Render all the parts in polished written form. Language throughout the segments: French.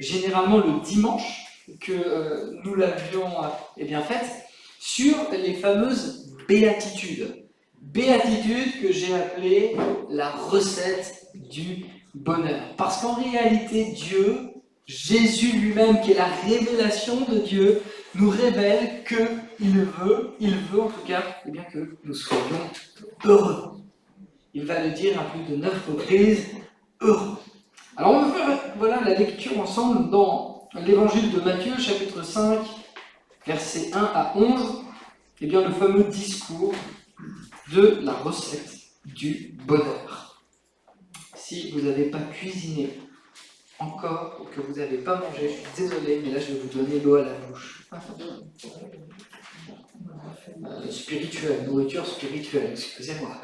généralement le dimanche, que nous l'avions faite, sur les fameuses béatitudes. Béatitudes que j'ai appelées la recette du bonheur. Parce qu'en réalité, Dieu, Jésus lui-même, qui est la révélation de Dieu, nous révèle qu'il veut en tout cas, que nous soyons heureux. Il va le dire à plus de 9 reprises, heureux. Alors on va faire la lecture ensemble dans l'évangile de Matthieu, chapitre 5, versets 1 à 11, le fameux discours de la recette du bonheur. Si vous n'avez pas cuisiné encore, ou que vous n'avez pas mangé, je suis désolé, mais là je vais vous donner l'eau à la bouche. Spirituelle, nourriture spirituelle, excusez-moi.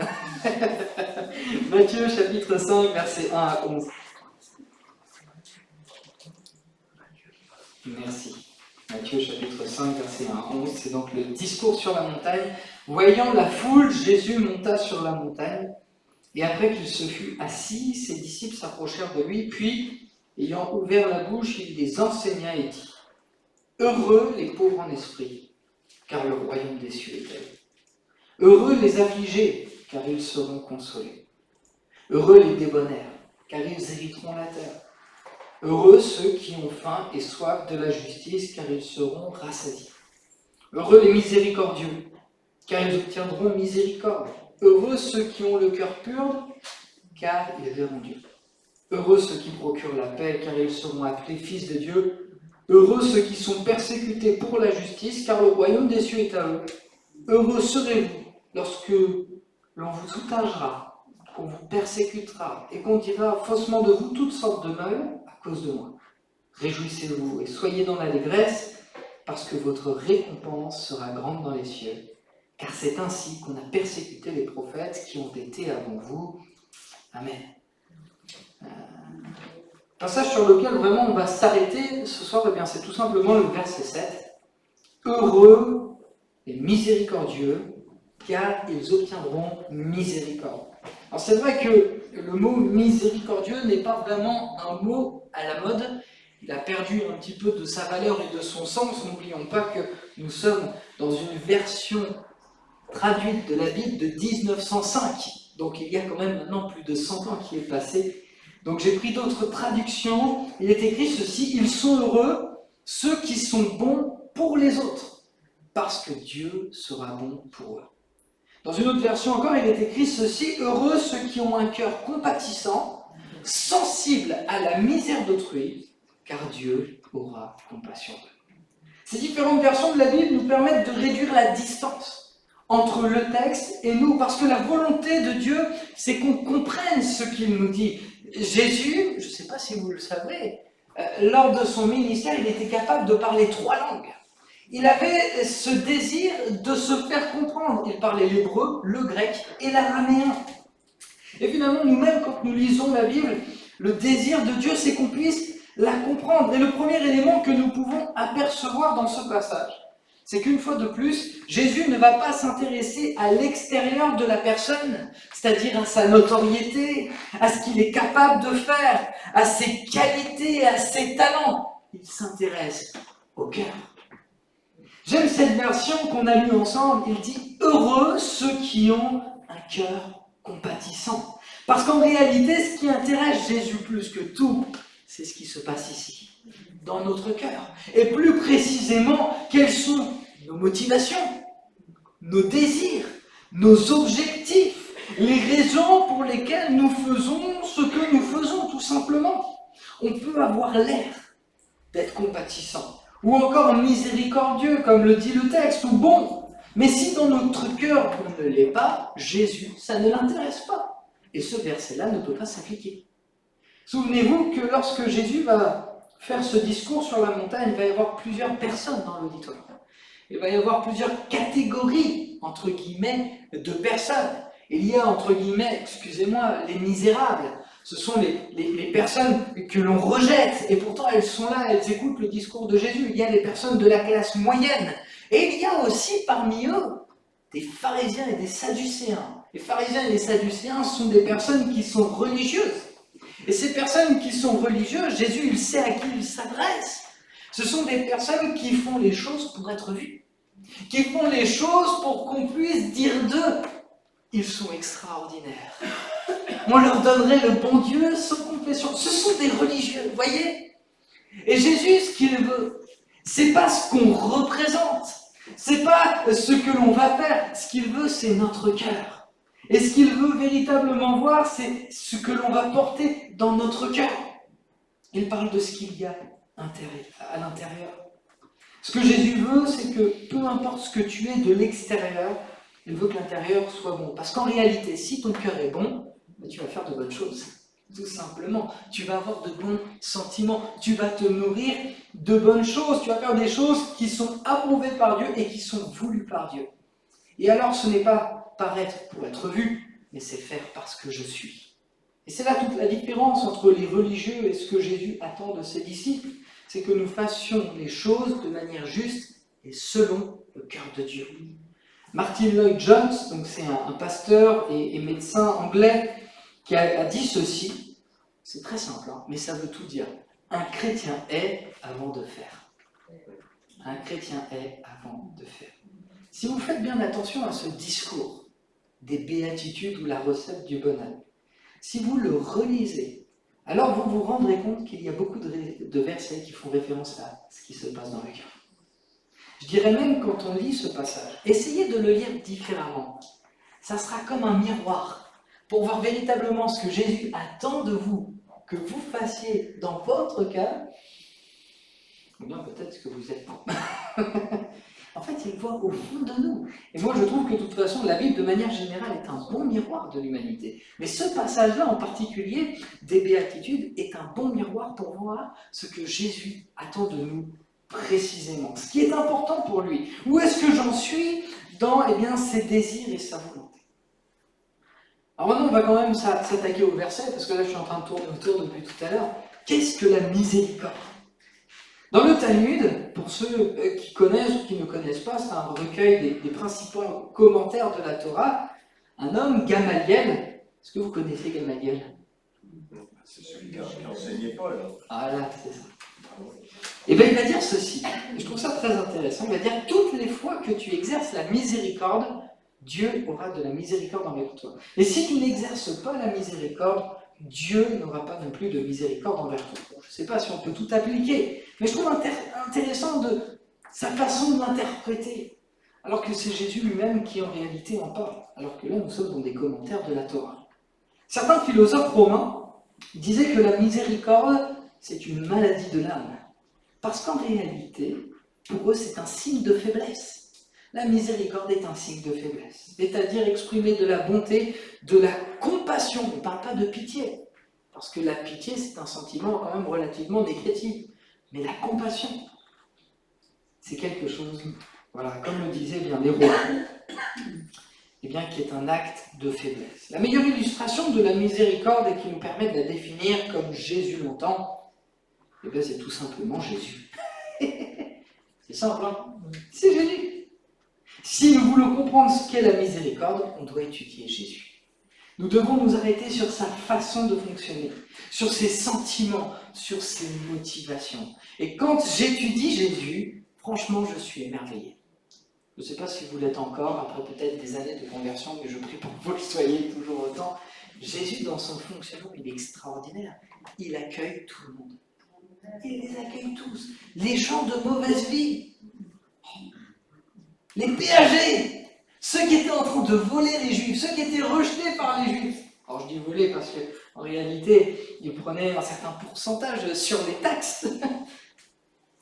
Matthieu chapitre 5, versets 1 à 11. Merci. Matthieu chapitre 5, verset 1 à 11, c'est donc le discours sur la montagne. Voyant la foule, Jésus monta sur la montagne, et après qu'il se fut assis, ses disciples s'approchèrent de lui, puis, ayant ouvert la bouche, il les enseigna et dit : Heureux les pauvres en esprit, car le royaume des cieux est à eux. Heureux les affligés, car ils seront consolés. Heureux les débonnaires, car ils hériteront la terre. Heureux ceux qui ont faim et soif de la justice, car ils seront rassasiés. Heureux les miséricordieux, car ils obtiendront miséricorde. Heureux ceux qui ont le cœur pur, car ils verront Dieu. Heureux ceux qui procurent la paix, car ils seront appelés fils de Dieu. Heureux ceux qui sont persécutés pour la justice, car le royaume des cieux est à eux. Heureux serez-vous lorsque l'on vous outragera, qu'on vous persécutera, et qu'on dira faussement de vous toutes sortes de mal à cause de moi. Réjouissez-vous et soyez dans l'allégresse, parce que votre récompense sera grande dans les cieux. Car c'est ainsi qu'on a persécuté les prophètes qui ont été avant vous. Amen. Passage sur lequel vraiment on va s'arrêter ce soir, c'est tout simplement le verset 7. Heureux et miséricordieux, car ils obtiendront miséricorde. Alors c'est vrai que le mot miséricordieux n'est pas vraiment un mot à la mode. Il a perdu un petit peu de sa valeur et de son sens. N'oublions pas que nous sommes dans une version traduite de la Bible de 1905. Donc il y a quand même maintenant plus de 100 ans qui est passé. Donc j'ai pris d'autres traductions. Il est écrit ceci : ils sont heureux, ceux qui sont bons pour les autres, parce que Dieu sera bon pour eux. Dans une autre version encore, il est écrit ceci : heureux ceux qui ont un cœur compatissant, sensible à la misère d'autrui, car Dieu aura compassion d'eux. Ces différentes versions de la Bible nous permettent de réduire la distance entre le texte et nous, parce que la volonté de Dieu, c'est qu'on comprenne ce qu'il nous dit. Jésus, je ne sais pas si vous le savez, lors de son ministère, il était capable de parler 3 langues. Il avait ce désir de se faire comprendre. Il parlait l'hébreu, le grec et l'araméen. Et finalement, nous-mêmes, quand nous lisons la Bible, le désir de Dieu, c'est qu'on puisse la comprendre. Et le premier élément que nous pouvons apercevoir dans ce passage, c'est qu'une fois de plus, Jésus ne va pas s'intéresser à l'extérieur de la personne, c'est-à-dire à sa notoriété, à ce qu'il est capable de faire, à ses qualités, à ses talents. Il s'intéresse au cœur. J'aime cette version qu'on a lue ensemble. Il dit « Heureux ceux qui ont un cœur compatissant ». Parce qu'en réalité, ce qui intéresse Jésus plus que tout, c'est ce qui se passe ici, dans notre cœur. Et plus précisément, quelles sont nos motivations, nos désirs, nos objectifs, les raisons pour lesquelles nous faisons ce que nous faisons, tout simplement. On peut avoir l'air d'être compatissant, ou encore miséricordieux, comme le dit le texte, ou bon. Mais si dans notre cœur on ne l'est pas, Jésus, ça ne l'intéresse pas. Et ce verset-là ne peut pas s'appliquer. Souvenez-vous que lorsque Jésus va faire ce discours sur la montagne, il va y avoir plusieurs personnes dans l'auditoire. Il va y avoir plusieurs catégories, entre guillemets, de personnes. Il y a, entre guillemets, excusez-moi, les misérables. Ce sont les personnes que l'on rejette, et pourtant elles sont là, elles écoutent le discours de Jésus. Il y a les personnes de la classe moyenne. Et il y a aussi parmi eux des pharisiens et des sadducéens. Les pharisiens et les sadducéens sont des personnes qui sont religieuses. Et ces personnes qui sont religieuses, Jésus, il sait à qui il s'adresse. Ce sont des personnes qui font les choses pour être vues, qui font les choses pour qu'on puisse dire d'eux, ils sont extraordinaires. On leur donnerait le bon Dieu sans confession. Ce sont des religieux, vous voyez? Et Jésus, ce qu'il veut, c'est pas ce qu'on représente, c'est pas ce que l'on va faire. Ce qu'il veut, c'est notre cœur. Et ce qu'il veut véritablement voir, c'est ce que l'on va porter dans notre cœur. Il parle de ce qu'il y a à l'intérieur. Ce que Jésus veut, c'est que peu importe ce que tu es de l'extérieur, il veut que l'intérieur soit bon. Parce qu'en réalité, si ton cœur est bon, tu vas faire de bonnes choses. Tout simplement. Tu vas avoir de bons sentiments. Tu vas te nourrir de bonnes choses. Tu vas faire des choses qui sont approuvées par Dieu et qui sont voulues par Dieu. Et alors, ce n'est pas paraître pour être vu, mais c'est faire parce que je suis. Et c'est là toute la différence entre les religieux et ce que Jésus attend de ses disciples. C'est que nous fassions les choses de manière juste et selon le cœur de Dieu. Martin Lloyd-Jones, donc c'est un pasteur et médecin anglais, qui a dit ceci, c'est très simple, hein, mais ça veut tout dire. Un chrétien est avant de faire. Un chrétien est avant de faire. Si vous faites bien attention à ce discours des béatitudes ou la recette du bonheur, si vous le relisez, alors vous vous rendrez compte qu'il y a beaucoup de versets qui font référence à ce qui se passe dans le cœur. Je dirais même, quand on lit ce passage, essayez de le lire différemment. Ça sera comme un miroir pour voir véritablement ce que Jésus attend de vous, que vous fassiez dans votre cœur, ou bien peut-être ce que vous êtes. En fait, il voit au fond de nous. Et moi, je trouve que de toute façon, la Bible, de manière générale, est un bon miroir de l'humanité. Mais ce passage-là, en particulier, des béatitudes, est un bon miroir pour voir ce que Jésus attend de nous précisément. Ce qui est important pour lui. Où est-ce que j'en suis dans ses désirs et sa volonté? Alors maintenant, on va quand même s'attaquer au verset, parce que là, je suis en train de tourner autour depuis tout à l'heure. Qu'est-ce que la miséricorde? Dans le Talmud, pour ceux qui connaissent ou qui ne connaissent pas, c'est un recueil des principaux commentaires de la Torah. Un homme, Gamaliel. Est-ce que vous connaissez Gamaliel? C'est celui qui enseignait Paul. Ah là, c'est ça. Et bien, il va dire ceci. Je trouve ça très intéressant. Il va dire, toutes les fois que tu exerces la miséricorde, Dieu aura de la miséricorde envers toi. Et si tu n'exerces pas la miséricorde, Dieu n'aura pas non plus de miséricorde envers toi. Bon, je ne sais pas si on peut tout appliquer, mais je trouve intéressant de sa façon de l'interpréter, alors que c'est Jésus lui-même qui en réalité en parle, alors que là nous sommes dans des commentaires de la Torah. Certains philosophes romains disaient que la miséricorde, c'est une maladie de l'âme, parce qu'en réalité, pour eux, c'est un signe de faiblesse. La miséricorde est un signe de faiblesse, c'est-à-dire exprimer de la bonté, de la compassion. On ne parle pas de pitié, parce que la pitié, c'est un sentiment quand même relativement négatif. Mais la compassion, c'est quelque chose, voilà, comme le disaient bien les rois, qui est un acte de faiblesse. La meilleure illustration de la miséricorde et qui nous permet de la définir comme Jésus l'entend, c'est tout simplement Jésus. C'est simple, hein? C'est Jésus. Si nous voulons comprendre ce qu'est la miséricorde, on doit étudier Jésus. Nous devons nous arrêter sur sa façon de fonctionner, sur ses sentiments, sur ses motivations. Et quand j'étudie Jésus, franchement, je suis émerveillé. Je ne sais pas si vous l'êtes encore, après peut-être des années de conversion, mais je prie pour que vous le soyez toujours autant. Jésus, dans son fonctionnement, il est extraordinaire. Il accueille tout le monde. Il les accueille tous. Les gens de mauvaise vie. Les péagers, ceux qui étaient en train de voler les Juifs, ceux qui étaient rejetés par les Juifs. Alors je dis voler parce qu'en réalité, ils prenaient un certain pourcentage sur les taxes.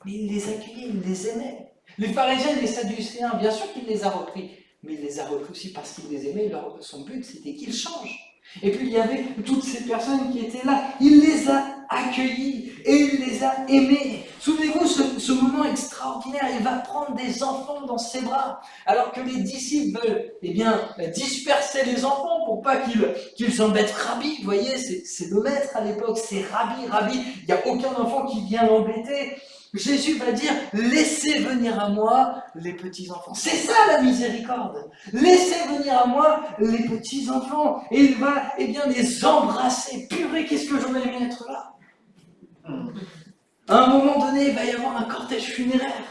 Mais il les accueillait, il les aimait. Les pharisiens et les sadducéens, bien sûr qu'il les a repris, mais il les a repris aussi parce qu'il les aimait. Son but, c'était qu'ils changent. Et puis il y avait toutes ces personnes qui étaient là. Il les a accueillis et il les a aimés. Souvenez-vous, ce moment extraordinaire, il va prendre des enfants dans ses bras, alors que les disciples veulent disperser les enfants pour pas qu'ils embêtent Rabbi. Vous voyez, c'est le maître à l'époque, c'est Rabbi. Il n'y a aucun enfant qui vient l'embêter. Jésus va dire, laissez venir à moi les petits-enfants. C'est ça la miséricorde. Laissez venir à moi les petits-enfants. Et il va les embrasser. Purée, qu'est-ce que j'aurais aimé être là. À un moment donné, il va y avoir un cortège funéraire.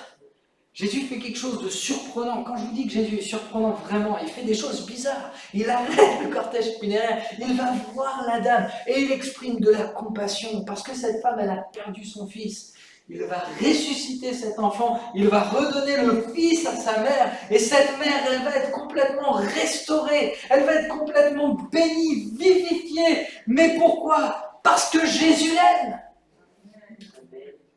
Jésus fait quelque chose de surprenant. Quand je vous dis que Jésus est surprenant, vraiment, il fait des choses bizarres. Il arrête le cortège funéraire, il va voir la dame et il exprime de la compassion parce que cette femme, elle a perdu son fils. Il va ressusciter cet enfant, il va redonner le fils à sa mère et cette mère, elle va être complètement restaurée, elle va être complètement bénie, vivifiée. Mais pourquoi? Parce que Jésus l'aime.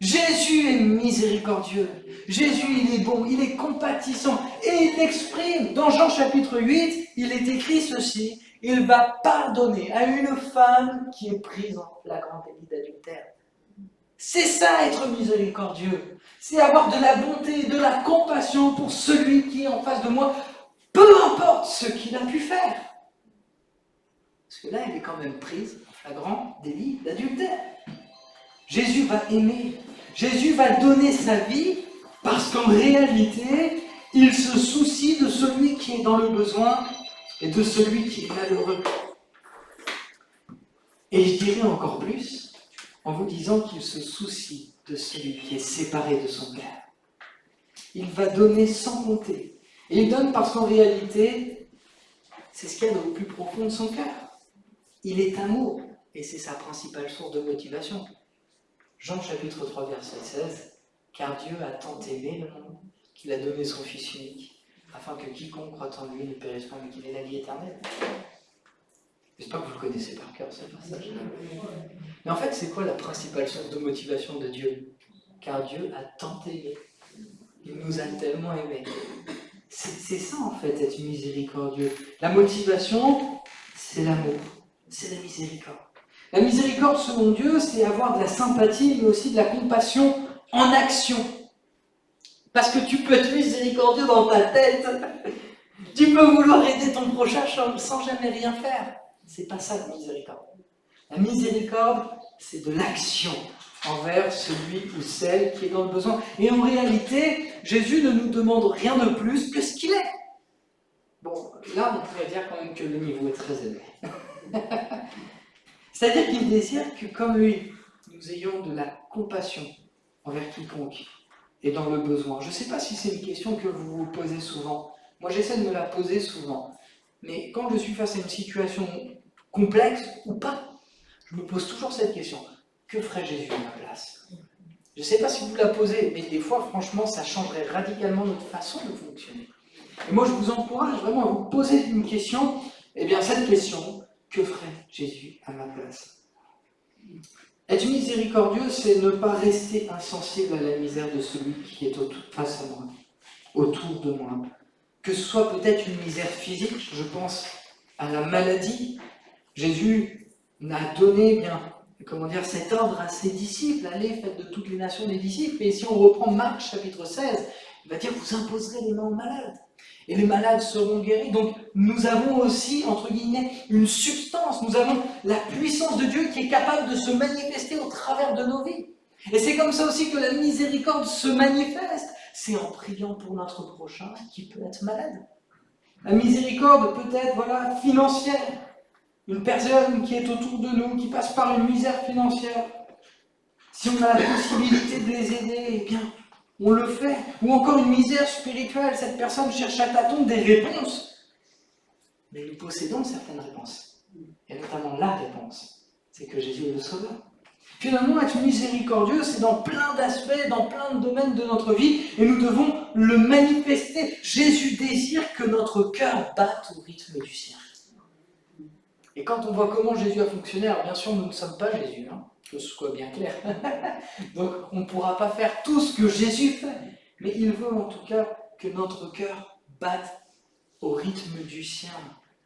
Jésus est miséricordieux, Jésus il est bon, il est compatissant et il exprime. Dans Jean chapitre 8, il est écrit ceci, il va pardonner à une femme qui est prise en flagrant délit d'adultère. C'est ça être miséricordieux, c'est avoir de la bonté, de la compassion pour celui qui est en face de moi, peu importe ce qu'il a pu faire. Parce que là, elle est quand même prise en flagrant délit d'adultère. Jésus va aimer, Jésus va donner sa vie parce qu'en réalité, il se soucie de celui qui est dans le besoin et de celui qui est malheureux. Et je dirais encore plus, en vous disant qu'il se soucie de celui qui est séparé de son Père. Il va donner sans compter. Et il donne parce qu'en réalité, c'est ce qu'il y a dans le plus profond de son cœur. Il est amour, et c'est sa principale source de motivation. Jean chapitre 3, verset 16, « Car Dieu a tant aimé le monde qu'il a donné son Fils unique, afin que quiconque croit en lui ne périsse pas, mais qu'il ait la vie éternelle. » J'espère que vous le connaissez par cœur, ce passage. Mais en fait, c'est quoi la principale source de motivation de Dieu? Car Dieu a tant aimé. Il nous a tellement aimés. C'est ça, en fait, être miséricordieux. La motivation, c'est l'amour, c'est la miséricorde. La miséricorde, selon Dieu, c'est avoir de la sympathie, mais aussi de la compassion en action. Parce que tu peux être miséricordieux dans ta tête. Tu peux vouloir aider ton prochain sans jamais rien faire. C'est pas ça la miséricorde. La miséricorde, c'est de l'action envers celui ou celle qui est dans le besoin. Et en réalité, Jésus ne nous demande rien de plus que ce qu'il est. Bon, là, on pourrait dire quand même que le niveau est très élevé. C'est-à-dire qu'il désire que, comme lui, nous ayons de la compassion envers quiconque est dans le besoin. Je ne sais pas si c'est une question que vous vous posez souvent. Moi, j'essaie de me la poser souvent. Mais quand je suis face à une situation complexe ou pas, je me pose toujours cette question. Que ferait Jésus à ma place? Je ne sais pas si vous la posez, mais des fois, franchement, ça changerait radicalement notre façon de fonctionner. Et moi, je vous encourage vraiment à vous poser une question. Eh bien, cette question, que ferait Jésus à ma place? Être miséricordieux, c'est ne pas rester insensible à la misère de celui qui est face à moi, autour de moi. Que ce soit peut-être une misère physique, je pense à la maladie. Jésus a donné cet ordre à ses disciples, allez, faites de toutes les nations des disciples. Et si on reprend Marc chapitre 16, il va dire, vous imposerez les mains aux malades. Et les malades seront guéris. Donc nous avons aussi, entre guillemets, une substance. Nous avons la puissance de Dieu qui est capable de se manifester au travers de nos vies. Et c'est comme ça aussi que la miséricorde se manifeste. C'est en priant pour notre prochain qui peut être malade. La miséricorde peut être financière. Une personne qui est autour de nous, qui passe par une misère financière. Si on a la possibilité de les aider, eh bien, on le fait. Ou encore une misère spirituelle, cette personne cherche à tâtons des réponses. Mais nous possédons certaines réponses. Et notamment la réponse, c'est que Jésus est le Sauveur. Finalement, être miséricordieux, c'est dans plein d'aspects, dans plein de domaines de notre vie, et nous devons le manifester. Jésus désire que notre cœur batte au rythme du sien. Et quand on voit comment Jésus a fonctionné, alors bien sûr, nous ne sommes pas Jésus, que ce soit bien clair. Donc, on ne pourra pas faire tout ce que Jésus fait. Mais il veut en tout cas que notre cœur batte au rythme du sien,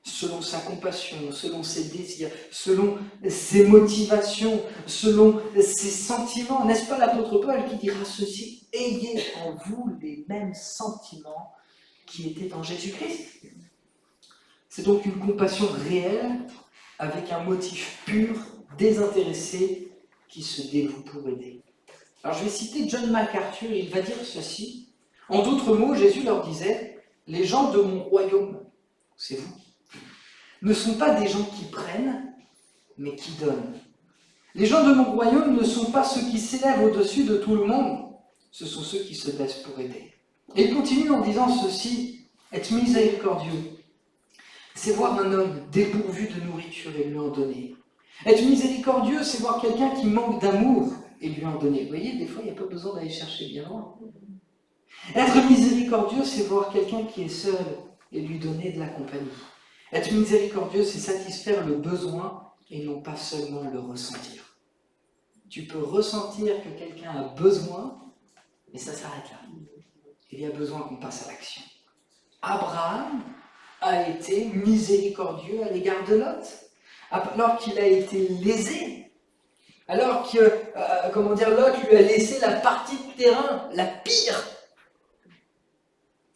selon sa compassion, selon ses désirs, selon ses motivations, selon ses sentiments. N'est-ce pas l'apôtre Paul qui dira ceci? Ayez en vous les mêmes sentiments qui étaient en Jésus-Christ. C'est donc une compassion réelle, avec un motif pur, désintéressé, qui se dévoue pour aider. Alors je vais citer John MacArthur, il va dire ceci. En d'autres mots, Jésus leur disait, les gens de mon royaume, c'est vous, ne sont pas des gens qui prennent, mais qui donnent. Les gens de mon royaume ne sont pas ceux qui s'élèvent au-dessus de tout le monde, ce sont ceux qui se baissent pour aider. Et il continue en disant ceci, être miséricordieux, c'est voir un homme dépourvu de nourriture et lui en donner. Être miséricordieux, c'est voir quelqu'un qui manque d'amour et lui en donner. Vous voyez, des fois, il n'y a pas besoin d'aller chercher bien loin. Être miséricordieux, c'est voir quelqu'un qui est seul et lui donner de la compagnie. Être miséricordieux, c'est satisfaire le besoin et non pas seulement le ressentir. Tu peux ressentir que quelqu'un a besoin, mais ça s'arrête là. Il y a besoin qu'on passe à l'action. Abraham a été miséricordieux à l'égard de Lot, alors qu'il a été lésé, alors que, Lot lui a laissé la partie de terrain, la pire.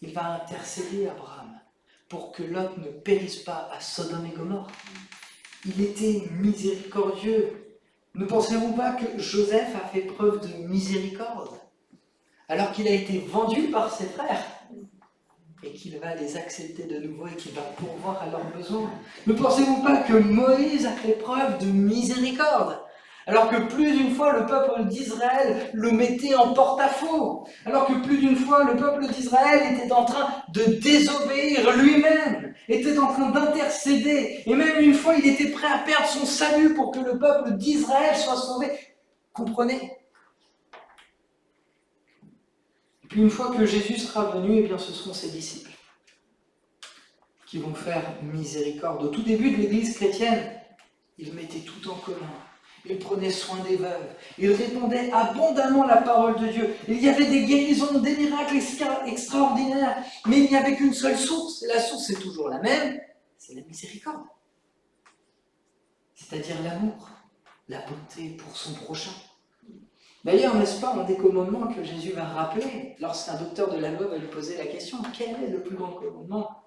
Il va intercéder Abraham pour que Lot ne périsse pas à Sodome et Gomorrhe. Il était miséricordieux. Ne pensez-vous pas que Joseph a fait preuve de miséricorde alors qu'il a été vendu par ses frères et qu'il va les accepter de nouveau et qu'il va pourvoir à leurs besoins? Ne pensez-vous pas que Moïse a fait preuve de miséricorde alors que plus d'une fois le peuple d'Israël le mettait en porte-à-faux, alors que plus d'une fois le peuple d'Israël était en train de désobéir lui-même, était en train d'intercéder, et même une fois il était prêt à perdre son salut pour que le peuple d'Israël soit sauvé. Comprenez? Et puis une fois que Jésus sera venu, eh bien ce seront ses disciples qui vont faire miséricorde. Au tout début de l'Église chrétienne, ils mettaient tout en commun. Ils prenaient soin des veuves. Ils répandaient abondamment la parole de Dieu. Il y avait des guérisons, des miracles extraordinaires. Mais il n'y avait qu'une seule source. Et la source est toujours la même. C'est la miséricorde. C'est-à-dire l'amour, la bonté pour son prochain. D'ailleurs, n'est-ce pas un des commandements que Jésus va rappeler lorsqu'un docteur de la loi va lui poser la question, quel est le plus grand commandement?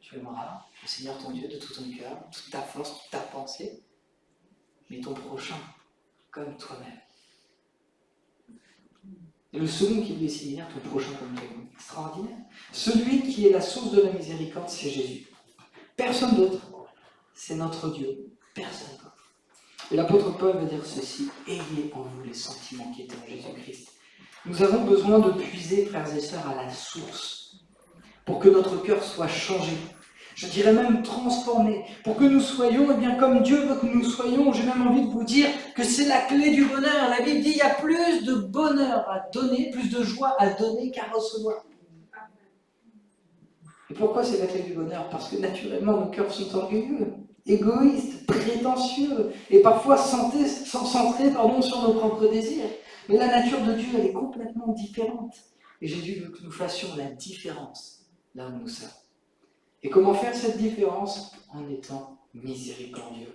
Tu aimeras le Seigneur ton Dieu de tout ton cœur, toute ta force, toute ta pensée, mais ton prochain comme toi-même. Et le second qui lui est similaire, ton prochain comme toi-même. Extraordinaire. Celui qui est la source de la miséricorde, c'est Jésus. Personne d'autre. C'est notre Dieu. Personne d'autre. Et l'apôtre Paul va dire ceci, ayez en vous les sentiments qui étaient en Jésus-Christ. Nous avons besoin de puiser, frères et sœurs, à la source, pour que notre cœur soit changé. Je dirais même transformé, pour que nous soyons, eh bien, comme Dieu veut que nous soyons. J'ai même envie de vous dire que c'est la clé du bonheur. La Bible dit qu'il y a plus de bonheur à donner, plus de joie à donner qu'à recevoir. Et pourquoi c'est la clé du bonheur? Parce que naturellement, nos cœurs sont orgueilleux, égoïstes, prétentieux, et parfois centrés sur nos propres désirs. Mais la nature de Dieu, elle est complètement différente. Et Jésus veut que nous fassions la différence là où nous sommes. Et comment faire cette différence? En étant miséricordieux,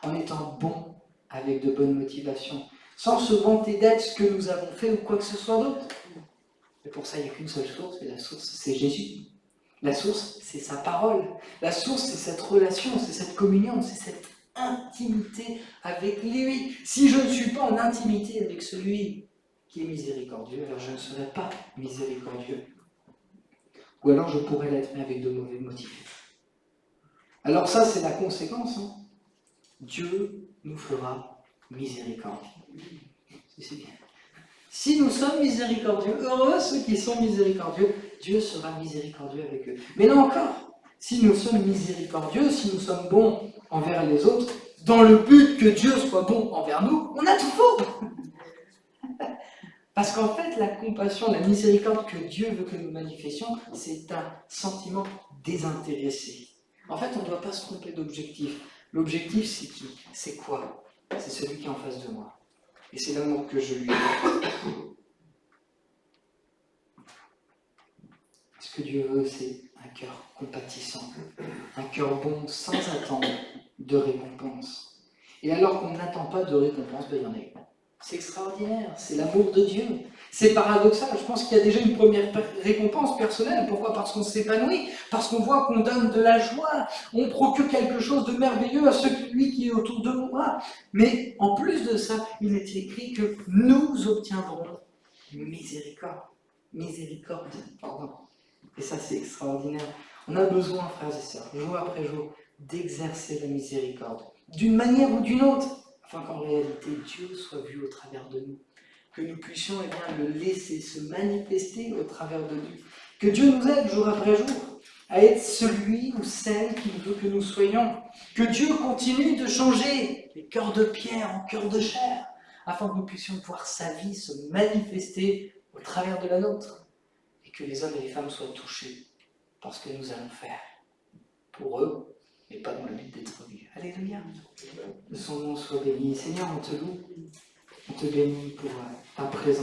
en étant bon avec de bonnes motivations, sans se vanter d'être ce que nous avons fait ou quoi que ce soit d'autre. Et pour ça, il n'y a qu'une seule source, et la source, c'est Jésus. La source, c'est sa parole. La source, c'est cette relation, c'est cette communion, c'est cette intimité avec lui. Si je ne suis pas en intimité avec celui qui est miséricordieux, alors je ne serai pas miséricordieux. Ou alors je pourrais l'être, mais avec de mauvais motifs. Alors ça, c'est la conséquence. Dieu nous fera miséricorde. C'est bien. Si nous sommes miséricordieux, heureux ceux qui sont miséricordieux, Dieu sera miséricordieux avec eux. Mais là encore, si nous sommes miséricordieux, si nous sommes bons envers les autres, dans le but que Dieu soit bon envers nous, on a tout faux. Parce qu'en fait, la compassion, la miséricorde que Dieu veut que nous manifestions, c'est un sentiment désintéressé. En fait, on ne doit pas se tromper d'objectif. L'objectif, c'est qui? C'est quoi? C'est celui qui est en face de moi. Et c'est l'amour que je lui donne. Ce que Dieu veut, c'est un cœur compatissant, un cœur bon sans attendre de récompense. Et alors qu'on n'attend pas de récompense, il y en a une. C'est extraordinaire, c'est l'amour de Dieu. C'est paradoxal, je pense qu'il y a déjà une première récompense personnelle. Pourquoi? Parce qu'on s'épanouit, parce qu'on voit qu'on donne de la joie, on procure quelque chose de merveilleux à celui qui est autour de moi. Mais en plus de ça, il est écrit que nous obtiendrons miséricorde. Miséricorde, pardon. Et ça, c'est extraordinaire. On a besoin, frères et sœurs, jour après jour, d'exercer la miséricorde, d'une manière ou d'une autre, afin qu'en réalité, Dieu soit vu au travers de nous. Que nous puissions le laisser se manifester au travers de nous. Que Dieu nous aide jour après jour à être celui ou celle qu'il veut que nous soyons. Que Dieu continue de changer les cœurs de pierre en cœurs de chair, afin que nous puissions voir sa vie se manifester au travers de la nôtre. Et que les hommes et les femmes soient touchés par ce que nous allons faire pour eux, mais pas dans le but d'être vus. Alléluia. Que son nom soit béni. Seigneur, on te loue, on te bénit pour ta présence.